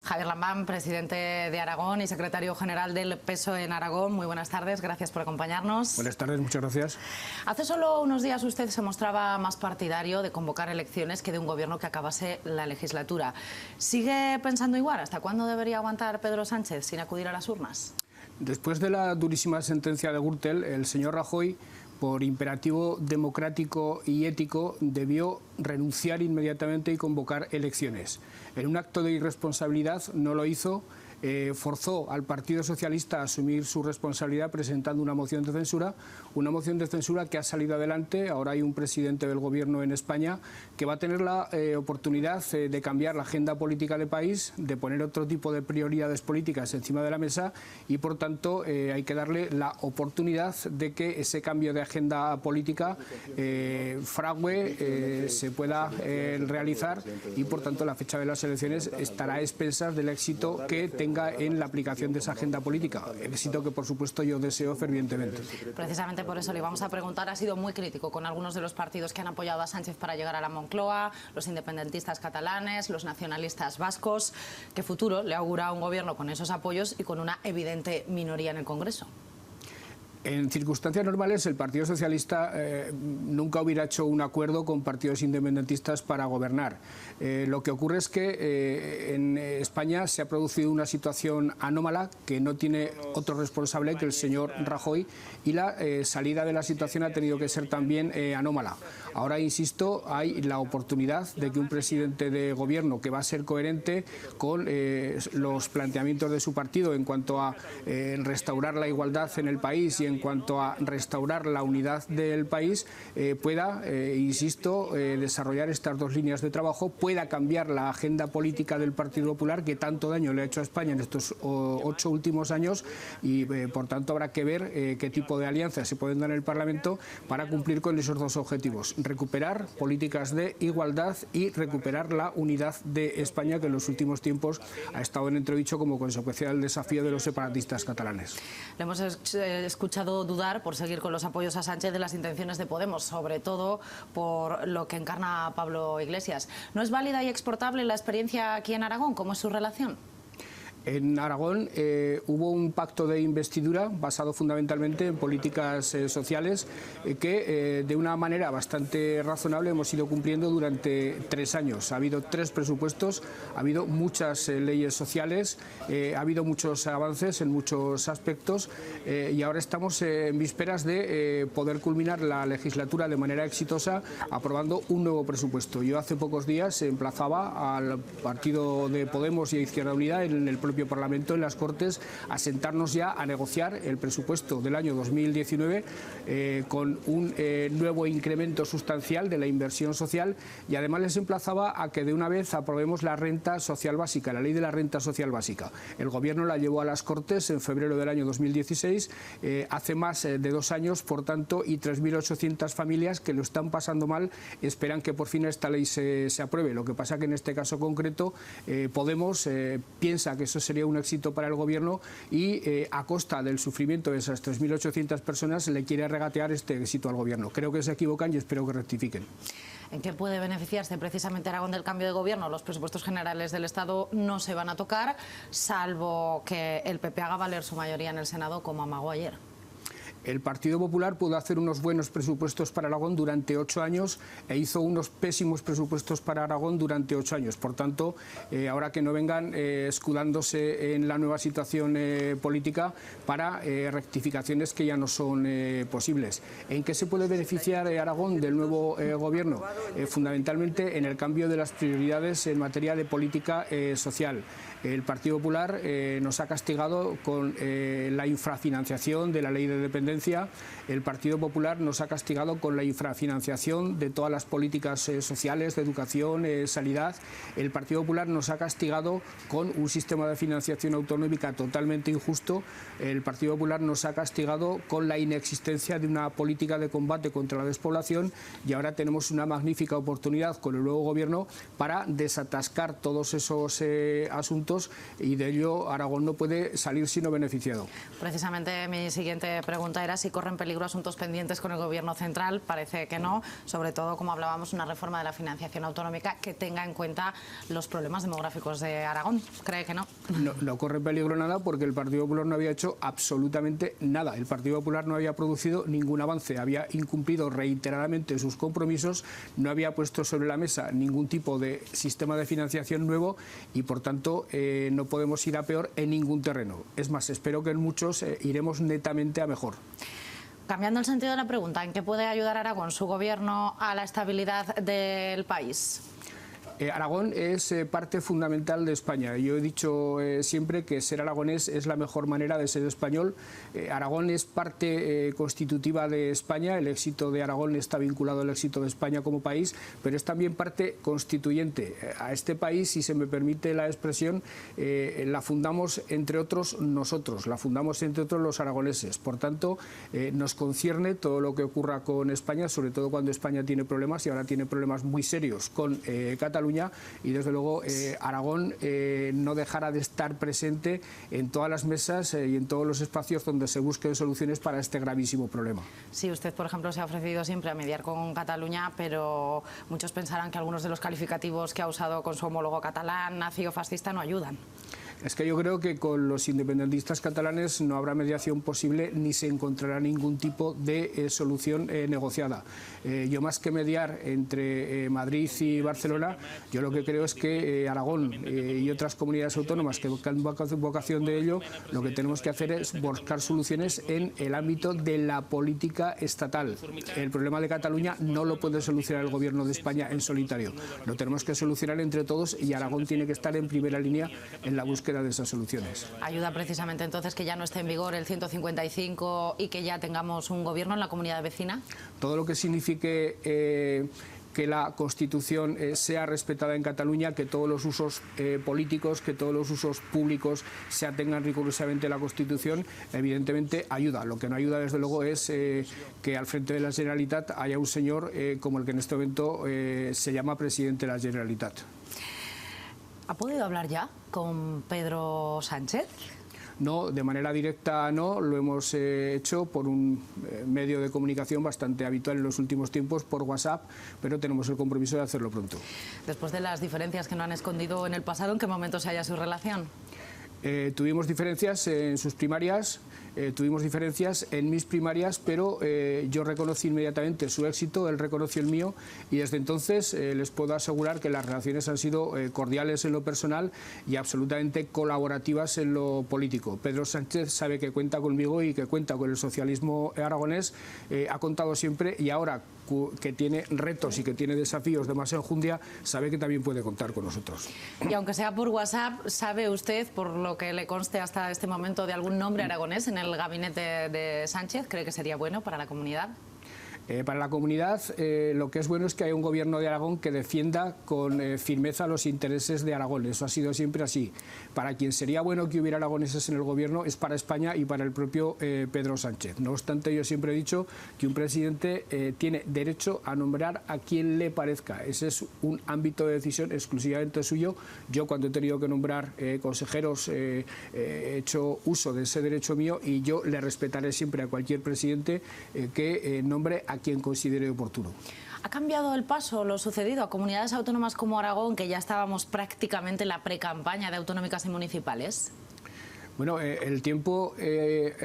Javier Lambán, presidente de Aragón y secretario general del PSOE en Aragón. Muy buenas tardes, gracias por acompañarnos. Buenas tardes, muchas gracias. Hace solo unos días usted se mostraba más partidario de convocar elecciones que de un gobierno que acabase la legislatura. ¿Sigue pensando igual? ¿Hasta cuándo debería aguantar Pedro Sánchez sin acudir a las urnas? Después de la durísima sentencia de Gürtel, el señor Rajoy, por imperativo democrático y ético, debió renunciar inmediatamente y convocar elecciones. En un acto de irresponsabilidad no lo hizo, forzó al Partido Socialista a asumir su responsabilidad presentando una moción de censura que ha salido adelante. Ahora hay un presidente del gobierno en España que va a tener la oportunidad de cambiar la agenda política del país, de poner otro tipo de prioridades políticas encima de la mesa y, por tanto, hay que darle la oportunidad de que ese cambio de agenda política frague se pueda realizar y, por tanto, la fecha de las elecciones estará a expensas del éxito que tenga en la aplicación de esa agenda política, éxito que por supuesto yo deseo fervientemente. Precisamente por eso le vamos a preguntar, ha sido muy crítico con algunos de los partidos que han apoyado a Sánchez para llegar a la Moncloa, los independentistas catalanes, los nacionalistas vascos. ¿Qué futuro le augura a un gobierno con esos apoyos y con una evidente minoría en el Congreso? En circunstancias normales, el Partido Socialista nunca hubiera hecho un acuerdo con partidos independentistas para gobernar. Lo que ocurre es que en España se ha producido una situación anómala que no tiene otro responsable que el señor Rajoy, y la salida de la situación ha tenido que ser también anómala. Ahora, insisto, hay la oportunidad de que un presidente de gobierno que va a ser coherente con los planteamientos de su partido en cuanto a restaurar la igualdad en el país y en cuanto a restaurar la unidad del país, pueda, insisto, desarrollar estas dos líneas de trabajo, pueda cambiar la agenda política del Partido Popular que tanto daño le ha hecho a España en estos 8 últimos años y, por tanto, habrá que ver qué tipo de alianzas se pueden dar en el Parlamento para cumplir con esos dos objetivos: recuperar políticas de igualdad y recuperar la unidad de España, que en los últimos tiempos ha estado en entredicho como consecuencia del desafío de los separatistas catalanes. Le hemos escuchado dudar, por seguir con los apoyos a Sánchez, de las intenciones de Podemos, sobre todo por lo que encarna Pablo Iglesias. ¿No es válida y exportable la experiencia aquí en Aragón? ¿Cómo es su relación? En Aragón hubo un pacto de investidura basado fundamentalmente en políticas sociales que de una manera bastante razonable hemos ido cumpliendo durante 3 años. Ha habido 3 presupuestos, ha habido muchas leyes sociales, ha habido muchos avances en muchos aspectos y ahora estamos en vísperas de poder culminar la legislatura de manera exitosa aprobando un nuevo presupuesto. Yo hace pocos días emplazaba al partido de Podemos y a Izquierda Unida en el propio Parlamento, en las Cortes, a sentarnos ya a negociar el presupuesto del año 2019 con un nuevo incremento sustancial de la inversión social, y además les emplazaba a que de una vez aprobemos la renta social básica, la ley de la renta social básica. El Gobierno la llevó a las Cortes en febrero del año 2016, hace más de 2 años, por tanto, y 3.800 familias que lo están pasando mal esperan que por fin esta ley se apruebe. Lo que pasa que en este caso concreto Podemos piensa que eso sería un éxito para el Gobierno y a costa del sufrimiento de esas 3.800 personas le quiere regatear este éxito al Gobierno. Creo que se equivocan y espero que rectifiquen. ¿En qué puede beneficiarse precisamente Aragón del cambio de gobierno? Los presupuestos generales del Estado no se van a tocar, salvo que el PP haga valer su mayoría en el Senado, como amagó ayer. El Partido Popular pudo hacer unos buenos presupuestos para Aragón durante 8 años e hizo unos pésimos presupuestos para Aragón durante 8 años. Por tanto, ahora que no vengan escudándose en la nueva situación política para rectificaciones que ya no son posibles. ¿En qué se puede beneficiar Aragón del nuevo gobierno? Fundamentalmente en el cambio de las prioridades en materia de política social. El Partido Popular nos ha castigado con la infrafinanciación de la ley de dependencia. El Partido Popular nos ha castigado con la infrafinanciación de todas las políticas sociales, de educación, sanidad. El Partido Popular nos ha castigado con un sistema de financiación autonómica totalmente injusto. El Partido Popular nos ha castigado con la inexistencia de una política de combate contra la despoblación, y ahora tenemos una magnífica oportunidad con el nuevo Gobierno para desatascar todos esos asuntos, y de ello Aragón no puede salir sino beneficiado. Precisamente mi siguiente pregunta pregunta era si corren peligro asuntos pendientes con el Gobierno central. Parece que no, sobre todo, como hablábamos, una reforma de la financiación autonómica que tenga en cuenta los problemas demográficos de Aragón. ¿Cree que no? No corre peligro nada, porque el Partido Popular no había hecho absolutamente nada. El Partido Popular no había producido ningún avance, había incumplido reiteradamente sus compromisos, no había puesto sobre la mesa ningún tipo de sistema de financiación nuevo y, por tanto, no podemos ir a peor en ningún terreno. Es más, espero que en muchos iremos netamente a mejor. Cambiando el sentido de la pregunta, ¿en qué puede ayudar Aragón, su gobierno, a la estabilidad del país? Aragón es parte fundamental de España. Yo he dicho siempre que ser aragonés es la mejor manera de ser español. Aragón es parte constitutiva de España. El éxito de Aragón está vinculado al éxito de España como país, pero es también parte constituyente. A este país, si se me permite la expresión, la fundamos entre otros nosotros, la fundamos entre otros los aragoneses. Por tanto, nos concierne todo lo que ocurra con España, sobre todo cuando España tiene problemas, y ahora tiene problemas muy serios con Cataluña. Y desde luego Aragón no dejará de estar presente en todas las mesas y en todos los espacios donde se busquen soluciones para este gravísimo problema. Sí, usted, por ejemplo, se ha ofrecido siempre a mediar con Cataluña, pero muchos pensarán que algunos de los calificativos que ha usado con su homólogo catalán, nazi o fascista, no ayudan. Es que yo creo que con los independentistas catalanes no habrá mediación posible ni se encontrará ningún tipo de solución negociada. Yo, más que mediar entre Madrid y Barcelona, yo lo que creo es que Aragón y otras comunidades autónomas que buscan vocación de ello, lo que tenemos que hacer es buscar soluciones en el ámbito de la política estatal. El problema de Cataluña no lo puede solucionar el Gobierno de España en solitario. Lo tenemos que solucionar entre todos y Aragón tiene que estar en primera línea en la búsqueda de esas soluciones. ¿Ayuda precisamente entonces que ya no esté en vigor el 155 y que ya tengamos un gobierno en la comunidad vecina? Todo lo que signifique que la Constitución sea respetada en Cataluña, que todos los usos políticos, que todos los usos públicos se atengan rigurosamente a la Constitución, evidentemente ayuda. Lo que no ayuda, desde luego, es que al frente de la Generalitat haya un señor como el que en este momento se llama presidente de la Generalitat. ¿Ha podido hablar ya con Pedro Sánchez? No, de manera directa no, lo hemos hecho por un medio de comunicación bastante habitual en los últimos tiempos, por WhatsApp, pero tenemos el compromiso de hacerlo pronto. Después de las diferencias que no han escondido en el pasado, ¿en qué momento se halla su relación? Tuvimos diferencias en sus primarias, tuvimos diferencias en mis primarias, pero yo reconocí inmediatamente su éxito, él reconoció el mío, y desde entonces les puedo asegurar que las relaciones han sido cordiales en lo personal y absolutamente colaborativas en lo político. Pedro Sánchez sabe que cuenta conmigo y que cuenta con el socialismo aragonés, ha contado siempre, y ahora que tiene retos y que tiene desafíos de más enjundia, sabe que también puede contar con nosotros. Y aunque sea por WhatsApp, ¿sabe usted, por lo que le conste hasta este momento, de algún nombre aragonés en el gabinete de Sánchez? ¿Cree que sería bueno para la comunidad? Para la comunidad, lo que es bueno es que haya un gobierno de Aragón que defienda con firmeza los intereses de Aragón. Eso ha sido siempre así. Para quien sería bueno que hubiera aragoneses en el gobierno es para España y para el propio Pedro Sánchez. No obstante, yo siempre he dicho que un presidente tiene derecho a nombrar a quien le parezca. Ese es un ámbito de decisión exclusivamente suyo. Yo, cuando he tenido que nombrar consejeros, he hecho uso de ese derecho mío, y yo le respetaré siempre a cualquier presidente que nombre a quien considere oportuno. ¿Ha cambiado el paso lo sucedido a comunidades autónomas como Aragón, que ya estábamos prácticamente en la pre-campaña de autonómicas y municipales? Bueno, el tiempo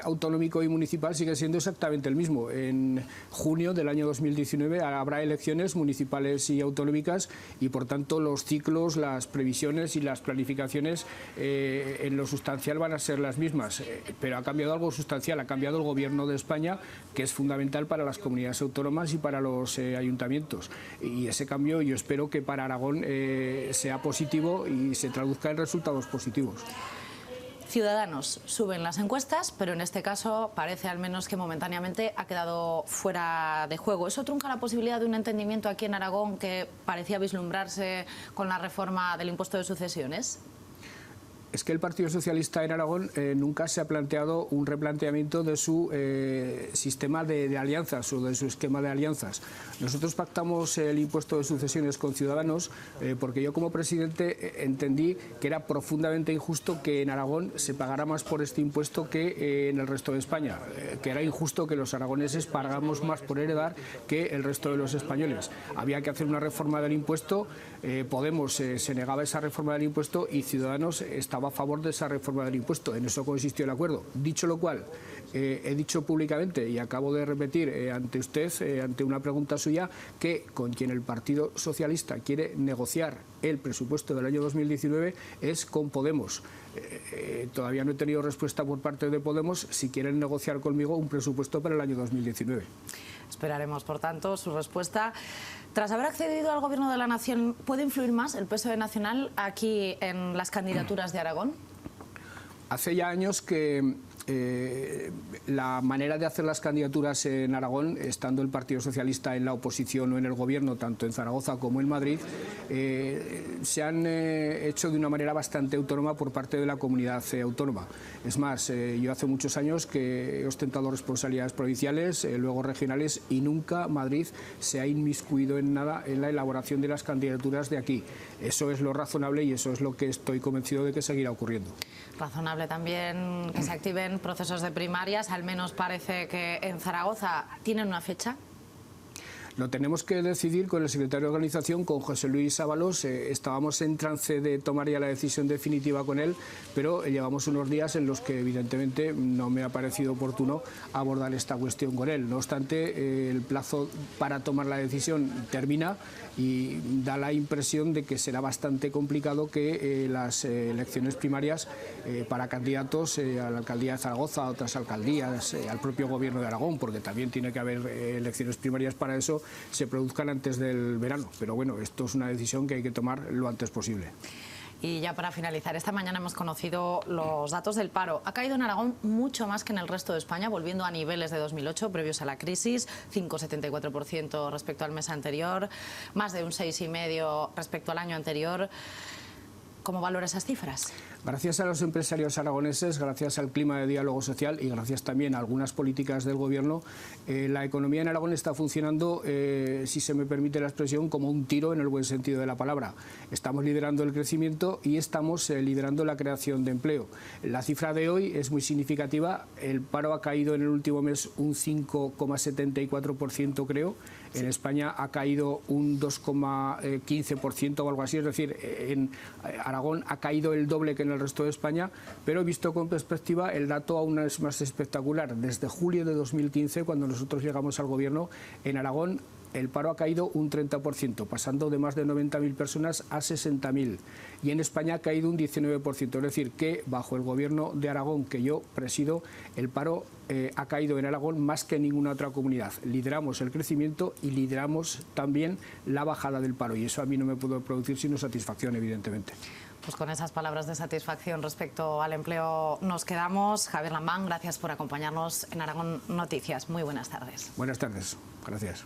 autonómico y municipal sigue siendo exactamente el mismo. En junio del año 2019 habrá elecciones municipales y autonómicas, y por tanto los ciclos, las previsiones y las planificaciones en lo sustancial van a ser las mismas. Pero ha cambiado algo sustancial, ha cambiado el Gobierno de España, que es fundamental para las comunidades autónomas y para los ayuntamientos. Y ese cambio yo espero que para Aragón sea positivo y se traduzca en resultados positivos. Ciudadanos suben las encuestas, pero en este caso parece al menos que momentáneamente ha quedado fuera de juego. ¿Eso trunca la posibilidad de un entendimiento aquí en Aragón que parecía vislumbrarse con la reforma del impuesto de sucesiones? Es que el Partido Socialista en Aragón nunca se ha planteado un replanteamiento de su sistema de alianzas o de su esquema de alianzas. Nosotros pactamos el impuesto de sucesiones con Ciudadanos porque yo como presidente entendí que era profundamente injusto que en Aragón se pagara más por este impuesto que en el resto de España, que era injusto que los aragoneses pagáramos más por heredar que el resto de los españoles. Había que hacer una reforma del impuesto, Podemos se negaba esa reforma del impuesto y Ciudadanos estaba a favor de esa reforma del impuesto. En eso consistió el acuerdo. Dicho lo cual, he dicho públicamente y acabo de repetir ante usted, ante una pregunta suya, que con quien el Partido Socialista quiere negociar el presupuesto del año 2019 es con Podemos. Todavía no he tenido respuesta por parte de Podemos si quieren negociar conmigo un presupuesto para el año 2019. Esperaremos, por tanto, su respuesta. Tras haber accedido al Gobierno de la Nación, ¿puede influir más el PSOE nacional aquí en las candidaturas de Aragón? Hace ya años que la manera de hacer las candidaturas en Aragón, estando el Partido Socialista en la oposición o en el Gobierno, tanto en Zaragoza como en Madrid, se han hecho de una manera bastante autónoma por parte de la comunidad autónoma. Es más, yo hace muchos años que he ostentado responsabilidades provinciales, luego regionales, y nunca Madrid se ha inmiscuido en nada en la elaboración de las candidaturas de aquí. Eso es lo razonable y eso es lo que estoy convencido de que seguirá ocurriendo. Razonable también que se activen procesos de primarias, al menos parece que en Zaragoza tienen una fecha. Lo tenemos que decidir con el secretario de Organización, con José Luis Ábalos. Estábamos en trance de tomar ya la decisión definitiva con él, pero llevamos unos días en los que evidentemente no me ha parecido oportuno abordar esta cuestión con él. No obstante, el plazo para tomar la decisión termina y da la impresión de que será bastante complicado que las elecciones primarias para candidatos a la alcaldía de Zaragoza, a otras alcaldías, al propio Gobierno de Aragón, porque también tiene que haber elecciones primarias para eso, se produzcan antes del verano. Pero bueno, esto es una decisión que hay que tomar lo antes posible. Y ya para finalizar, esta mañana hemos conocido los datos del paro. Ha caído en Aragón mucho más que en el resto de España, volviendo a niveles de 2008, previos a la crisis, 5,74% respecto al mes anterior, más de un 6,5% respecto al año anterior. ¿Cómo valora esas cifras? Gracias a los empresarios aragoneses, gracias al clima de diálogo social y gracias también a algunas políticas del Gobierno, la economía en Aragón está funcionando, si se me permite la expresión, como un tiro en el buen sentido de la palabra. Estamos liderando el crecimiento y estamos liderando la creación de empleo. La cifra de hoy es muy significativa. El paro ha caído en el último mes un 5,74%, creo. En España ha caído un 2,15% o algo así. Es decir, en Aragón ha caído el doble que en el resto de España, pero visto con perspectiva, el dato aún es más espectacular. Desde julio de 2015, cuando nosotros llegamos al Gobierno, en Aragón el paro ha caído un 30%, pasando de más de 90.000 personas a 60.000. Y en España ha caído un 19%. Es decir, que bajo el Gobierno de Aragón, que yo presido, el paro ha caído en Aragón más que en ninguna otra comunidad. Lideramos el crecimiento y lideramos también la bajada del paro. Y eso a mí no me puede producir sino satisfacción, evidentemente. Pues con esas palabras de satisfacción respecto al empleo nos quedamos. Javier Lambán, gracias por acompañarnos en Aragón Noticias. Muy buenas tardes. Buenas tardes. Gracias.